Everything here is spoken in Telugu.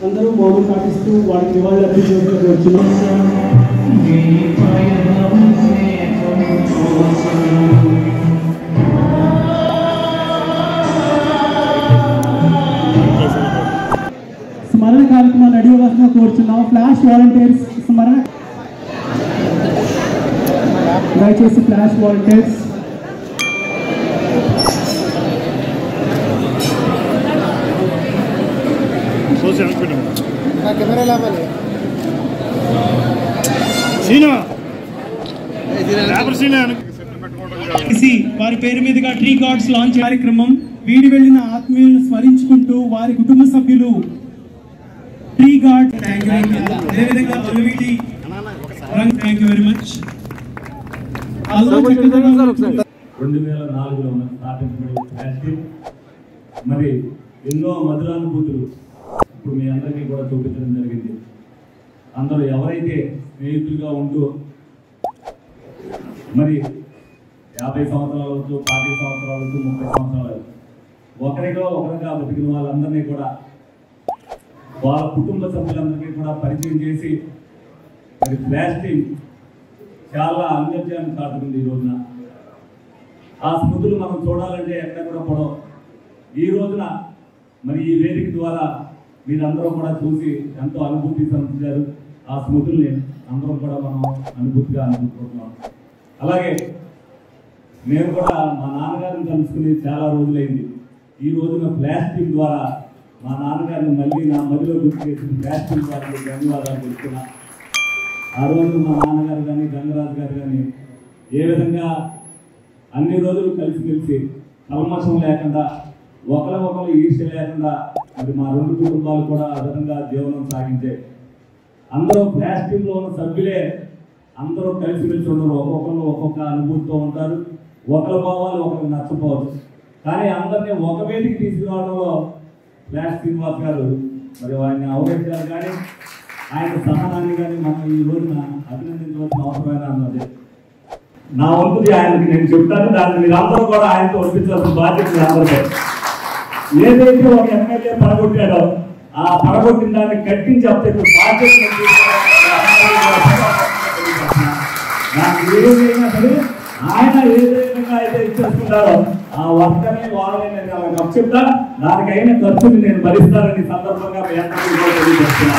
అందరూ మౌనం పాటిస్తూ వారికి నివాళులు అర్పించవలసి వచ్చినాం. స్మరణ కార్యక్రమాన్ని నడివలసిన కోరుచున్నాం. ఫ్లాష్ వాలంటీర్స్ స్మరణ, దయచేసి ఫ్లాష్ వాలంటీర్స్ వారి పేరు మీదుగా ట్రీ గార్డ్స్ లాంచ్ కార్యక్రమం. వీడి వెళ్లిన ఆత్మీయులను స్మరించుకుంటూ వారి కుటుంబ సభ్యులు ట్రీ గార్డ్ అదేవిధంగా 2004లో స్థాపించబడి మరి ఎన్నో మధురానుభూతులు ఇప్పుడు మీ అందరికీ కూడా చూపించడం జరిగింది. అందరూ ఎవరైతే స్నేహితులుగా ఉంటూ మరి 50 సంవత్సరాలు వచ్చు, 40 సంవత్సరాలు వచ్చు, 30 సంవత్సరాలు ఒకరిగా బతికిన వాళ్ళందరినీ కూడా వాళ్ళ కుటుంబ సభ్యులందరికీ కూడా పరిచయం చేసి మరి ప్లాస్టిక్ చాలా అంగత్యాన్ని కాటుకుంది. ఈ రోజున ఆ స్మృతులు మనం చూడాలంటే ఎక్కడ కూడా పడవు. ఈ రోజున మరి ఈ వేదిక ద్వారా మీరందరూ కూడా చూసి ఎంతో అనుభూతి సంపాదించారు. ఆ స్మృతుల్ని అందరం కూడా మనం అనుభూతిగా అనుకుంటున్నాం. అలాగే నేను కూడా మా నాన్నగారిని కలుసుకుని చాలా రోజులైంది. ఈ రోజున ప్లాస్టిక్ ద్వారా మా నాన్నగారిని మళ్ళీ నా మదిలో గుర్తు చేసిన ప్లాస్టిక్ వారికి ధన్యవాదాలు తెలుస్తున్నా. ఆ రోజు మా నాన్నగారు కానీ గంగరాజు గారు కానీ ఏ విధంగా అన్ని రోజులు కలిసిమెలిసి కల్మషం లేకుండా ఒకరు ఈర్ష్య లేకుండా మరి మా 2 కుటుంబాలు కూడా ఆ విధంగా జీవనం సాగించే. అందరూ ప్లాస్టిక్లో ఉన్న సభ్యులే అందరూ కలిసిమెలిసి ఉండరు. ఒక్కొక్కరు ఒక్కొక్క అనుభూతితో ఉంటారు. ఒకరి భావాలు ఒకరికి నచ్చపోవచ్చు. కానీ అందరినీ ఒక వేదికి తీసుకురావడంలో ప్లాస్ శ్రీనివాస్ గారు మరి ఆయన అవకాశాలు కానీ ఆయన సహనాన్ని కానీ మనం ఈ రోజున అభినందించవలసిన అవసరమైన అన్నది నా వంతుది ఆయనకి నేను చెప్తాను. దాన్ని మీరు అందరూ కూడా ఆయనతో ఒప్పించాల్సిన బాధ్యత అందరికీ. ఏదైతే ఒక ఎమ్మెల్యే పడగొట్టాడో ఆ పడగొట్టిన దాన్ని కట్టించి అప్పటి బాధ్యత ఏదైనా సరే ఆయన ఏ విధంగా అయితే ఇచ్చేసుకుంటారో ఆ వర్కనే వాళ్ళని చెప్తా. దానికైనా ఖర్చుని నేను భరిస్తానని సందర్భంగా మీ అందరికీ తెలియజేస్తున్నా.